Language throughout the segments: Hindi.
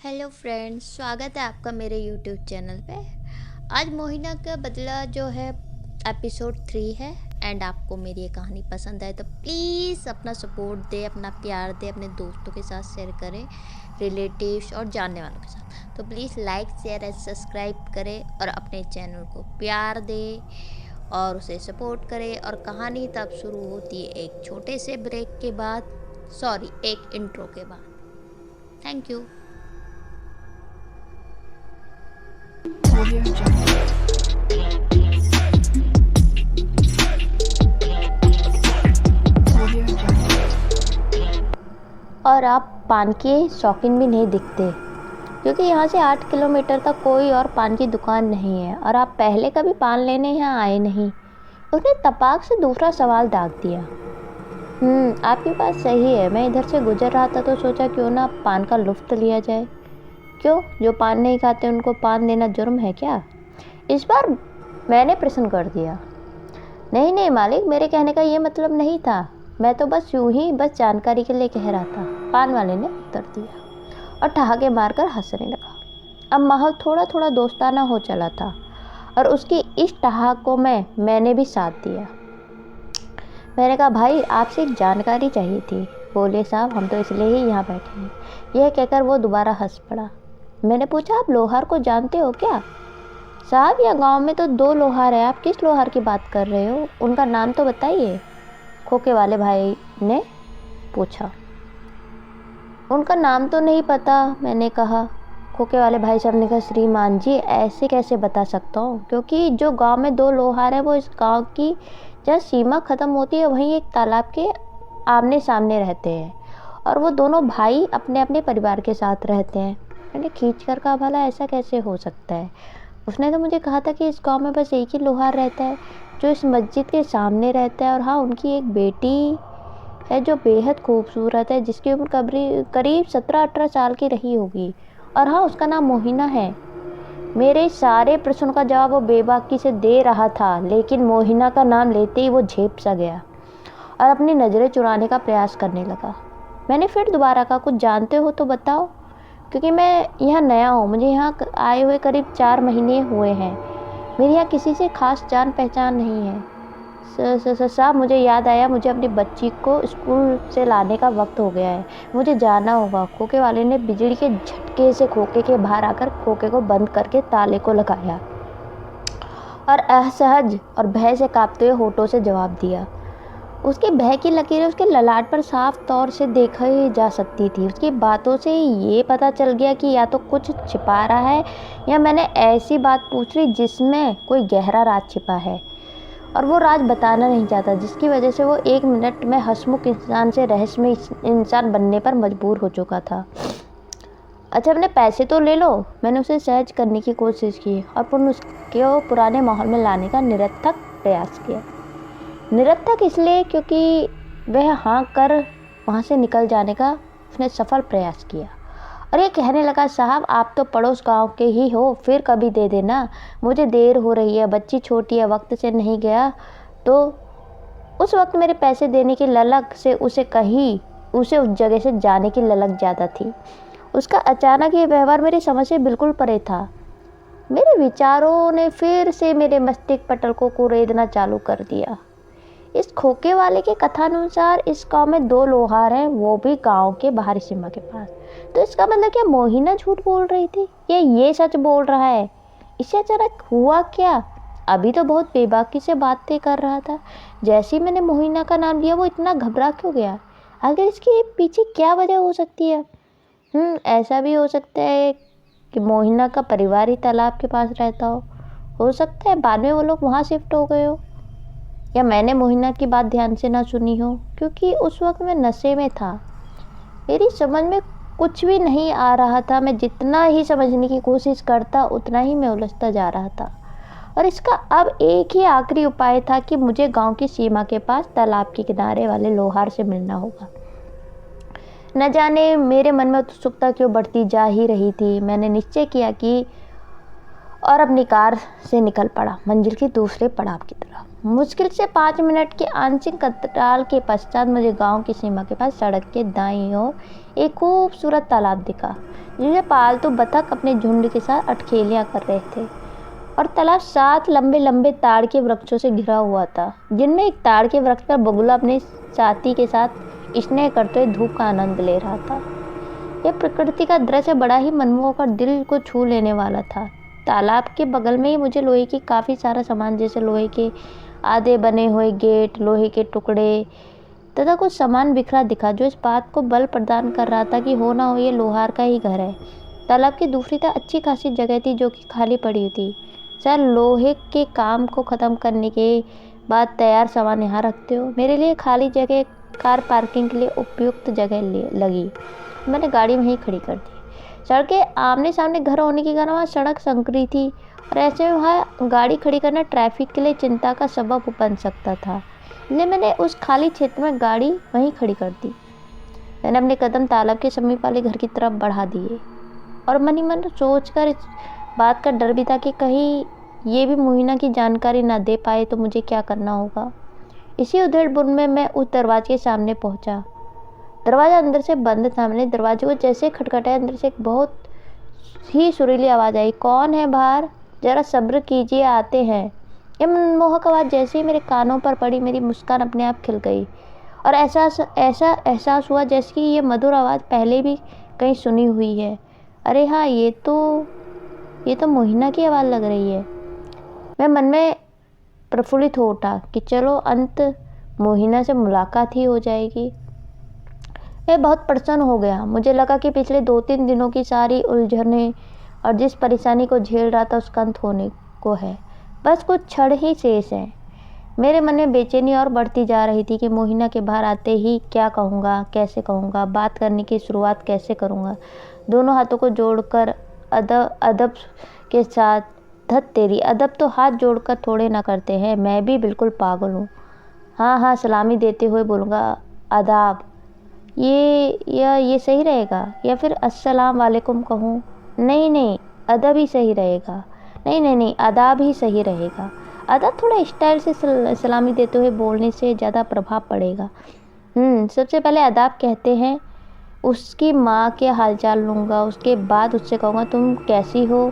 हेलो फ्रेंड्स, स्वागत है आपका मेरे यूट्यूब चैनल पे। आज मोहिना का बदला जो है एपिसोड 3 है। एंड आपको मेरी ये कहानी पसंद आए तो प्लीज़ अपना सपोर्ट दे, अपना प्यार दे, अपने दोस्तों के साथ शेयर करें, रिलेटिव्स और जानने वालों के साथ। तो please like share and subscribe करें और अपने चैनल को प्यार दे और उसे सपोर्ट करें। और कहानी तब शुरू होती है एक छोटे से ब्रेक के बाद, सॉरी, एक इंट्रो के बाद। Thank you. Audio Jungle. Audio Jungle. और आप पान के शौकीन भी नहीं दिखते, क्योंकि यहाँ से 8 किलोमीटर तक कोई और पान की दुकान नहीं है और आप पहले कभी पान लेने यहाँ आए नहीं। उसने तपाक से दूसरा सवाल दाग दिया। आपकी बात सही है। मैं इधर से गुजर रहा था तो सोचा क्यों ना पान का लुत्फ़ लिया जाए। क्यों, जो पान नहीं खाते उनको पान देना जुर्म है क्या? इस बार मैंने प्रश्न कर दिया। नहीं नहीं मालिक, मेरे कहने का ये मतलब नहीं था। मैं तो बस यूं ही जानकारी के लिए कह रहा था, पान वाले ने उत्तर दिया और ठहाके मारकर हंसने लगा। अब माहौल थोड़ा थोड़ा दोस्ताना हो चला था और उसकी इस ठहाकों में मैंने भी साथ दिया। मैंने कहा, भाई आपसे एक जानकारी चाहिए थी। बोले साहब, हम तो इसलिए ही यहाँ बैठे हैं। यह कहकर वो दोबारा हंस पड़ा। मैंने पूछा, आप लोहार को जानते हो क्या? साहब, यह गांव में तो 2 लोहार हैं, आप किस लोहार की बात कर रहे हो? उनका नाम तो बताइए, खोके वाले भाई ने पूछा। उनका नाम तो नहीं पता, मैंने कहा। खोके वाले भाई साहब ने कहा, श्रीमान जी ऐसे कैसे बता सकता हूँ, क्योंकि जो गांव में 2 लोहार हैं वो इस गांव की जहाँ सीमा ख़त्म होती है वहीं एक तालाब के आमने सामने रहते हैं और वो दोनों भाई अपने अपने परिवार के साथ रहते हैं। मैंने खींच कर कहा, भला ऐसा कैसे हो सकता है? उसने तो मुझे कहा था कि इस गांव में बस एक ही लोहार रहता है जो इस मस्जिद के सामने रहता है, और हाँ, उनकी एक बेटी है जो बेहद खूबसूरत है, जिसकी उम्र करीब 17-18 साल की रही होगी, और हाँ, उसका नाम मोहिना है। मेरे सारे प्रश्नों का जवाब वो बेबाकी से दे रहा था, लेकिन मोहिना का नाम लेते ही वो झेप सा गया और अपनी नज़रें चुराने का प्रयास करने लगा। मैंने फिर दोबारा कहा, कुछ जानते हो तो बताओ, क्योंकि मैं यहाँ नया हूँ। मुझे यहाँ आए हुए करीब 4 महीने हुए हैं। मेरी यहाँ किसी से खास जान पहचान नहीं है। साहब, मुझे याद आया, मुझे अपनी बच्ची को स्कूल से लाने का वक्त हो गया है, मुझे जाना होगा। खोके वाले ने बिजली के झटके से खोके के बाहर आकर खोके को बंद करके ताले को लगाया और असहज और भय से कांपते हुए होठों से जवाब दिया। उसके भय की लकीरें उसके ललाट पर साफ तौर से देखी जा सकती थी। उसकी बातों से ये पता चल गया कि या तो कुछ छिपा रहा है या मैंने ऐसी बात पूछ ली जिसमें कोई गहरा राज छिपा है और वो राज बताना नहीं चाहता, जिसकी वजह से वो 1 मिनट में हंसमुख इंसान से रहस्यमय इंसान बनने पर मजबूर हो चुका था। अच्छा, अपने पैसे तो ले लो। मैंने उसे सहज करने की कोशिश की और उसके पुराने माहौल में लाने का निरर्थक प्रयास किया। निरर्थक इसलिए क्योंकि वह हाँ कर वहाँ से निकल जाने का उसने सफल प्रयास किया और ये कहने लगा, साहब आप तो पड़ोस गांव के ही हो, फिर कभी दे देना, मुझे देर हो रही है, बच्ची छोटी है, वक्त से नहीं गया तो। उस वक्त मेरे पैसे देने की ललक से उसे उस जगह से जाने की ललक ज़्यादा थी। उसका अचानक ये व्यवहार मेरी समझ से बिल्कुल परे था। मेरे विचारों ने फिर से मेरे मस्तिष्क पटल को कुरेदना चालू कर दिया। इस खोके वाले के कथानुसार इस गांव में 2 लोहार हैं, वो भी गांव के बाहरी सीमा के पास। तो इसका मतलब क्या मोहिना झूठ बोल रही थी या ये सच बोल रहा है? इससे अचानक हुआ क्या? अभी तो बहुत बेबाकी से बातें कर रहा था। जैसे ही मैंने मोहिना का नाम लिया वो इतना घबरा क्यों गया? आखिर इसके पीछे क्या वजह हो सकती है? ऐसा भी हो सकता है कि मोहिना का परिवार ही तालाब के पास रहता हो सकता है बाद में वो लोग वहाँ शिफ्ट हो गए हो, या मैंने मोहिना की बात ध्यान से ना सुनी हो, क्योंकि उस वक्त मैं नशे में था। मेरी समझ में कुछ भी नहीं आ रहा था। मैं जितना ही समझने की कोशिश करता उतना ही मैं उलझता जा रहा था और इसका अब एक ही आखिरी उपाय था कि मुझे गांव की सीमा के पास तालाब के किनारे वाले लोहार से मिलना होगा। न जाने मेरे मन में उत्सुकता क्यों बढ़ती जा ही रही थी। मैंने निश्चय किया कि और अपनी कार से निकल पड़ा मंजिल की दूसरे पड़ाव की तरफ। मुश्किल से 5 मिनट के आंशिक अंतराल के पश्चात मुझे गांव की सीमा के पास सड़क के दाईं ओर एक खूबसूरत तालाब दिखा, जिसे पालतू बतख अपने झुंड के साथ अटखेलियां कर रहे थे। और तालाब 7 लंबे लंबे ताड़ के वृक्षों से घिरा हुआ था, जिनमें एक ताड़ के वृक्ष पर बगुला अपने साथी के साथ स्नेह करते हुए धूप का आनंद ले रहा था। यह प्रकृति का दृश्य बड़ा ही मनमोहक और दिल को छू लेने वाला था। तालाब के बगल में ही मुझे लोहे की काफ़ी सारा सामान, जैसे लोहे के आधे बने हुए गेट, लोहे के टुकड़े तथा कुछ सामान बिखरा दिखा, जो इस बात को बल प्रदान कर रहा था कि हो ना हो ये लोहार का ही घर है। तालाब की दूसरी तरफ अच्छी खासी जगह थी जो कि खाली पड़ी थी। शायद लोहे के काम को ख़त्म करने के बाद तैयार सामान यहाँ रखते हो। मेरे लिए खाली जगह कार पार्किंग के लिए उपयुक्त जगह लगी। मैंने गाड़ी वहीं खड़ी कर दी। सड़कें आमने सामने घर होने के कारण वहाँ सड़क संकरी थी और ऐसे में वहाँ गाड़ी खड़ी करना ट्रैफिक के लिए चिंता का सबब बन सकता था, इसलिए मैंने उस खाली क्षेत्र में गाड़ी वहीं खड़ी कर दी। मैंने अपने कदम तालाब के समीप वाले घर की तरफ बढ़ा दिए और मन ही मन सोचकर इस बात का डर भी था कि कहीं ये भी मोहिना की जानकारी ना दे पाए तो मुझे क्या करना होगा। इसी उधेड़-बुन में मैं उस दरवाजे के सामने पहुंचा। दरवाज़ा अंदर से बंद था। मैंने दरवाजे को जैसे खटखटाया, अंदर से एक बहुत ही सुरीली आवाज़ आई, कौन है बाहर? ज़रा सब्र कीजिए, आते हैं। ये मनमोहक आवाज़ जैसे ही मेरे कानों पर पड़ी, मेरी मुस्कान अपने आप खिल गई और ऐसा एहसास हुआ जैसे कि ये मधुर आवाज़ पहले भी कहीं सुनी हुई है। अरे हाँ, ये तो मोहिना की आवाज़ लग रही है। मैं मन में प्रफुल्लित हो उठा कि चलो अंत मोहिना से मुलाकात ही हो जाएगी। मैं बहुत प्रसन्न हो गया। मुझे लगा कि पिछले 2-3 दिनों की सारी उलझनें और जिस परेशानी को झेल रहा था उसका अंत होने को है। बस कुछ क्षण ही शेष हैं। मेरे मन में बेचैनी और बढ़ती जा रही थी कि मोहिना के बाहर आते ही क्या कहूँगा, कैसे कहूँगा, बात करने की शुरुआत कैसे करूँगा। दोनों हाथों को जोड़कर अदब के साथ, धत तेरी, अदब तो हाथ जोड़कर थोड़े ना करते हैं, मैं भी बिल्कुल पागल हूँ। हाँ, सलामी देते हुए बोलूँगा, आदाब। ये सही रहेगा या फिर अस्सलाम वालेकुम कहूँ? नहीं, अदब ही सही रहेगा। नहीं, आदाब ही सही रहेगा। आदाब थोड़ा स्टाइल से सलामी देते हुए बोलने से ज़्यादा प्रभाव पड़ेगा। सबसे पहले आदाब कहते हैं, उसकी माँ के हालचाल लूँगा, उसके बाद उससे कहूँगा तुम कैसी हो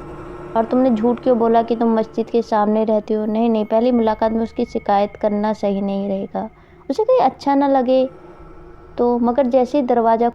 और तुमने झूठ क्यों बोला कि तुम मस्जिद के सामने रहती हो? नहीं, पहली मुलाकात में उसकी शिकायत करना सही नहीं रहेगा, उसे कहीं अच्छा ना लगे तो। मगर जैसे ही दरवाज़ा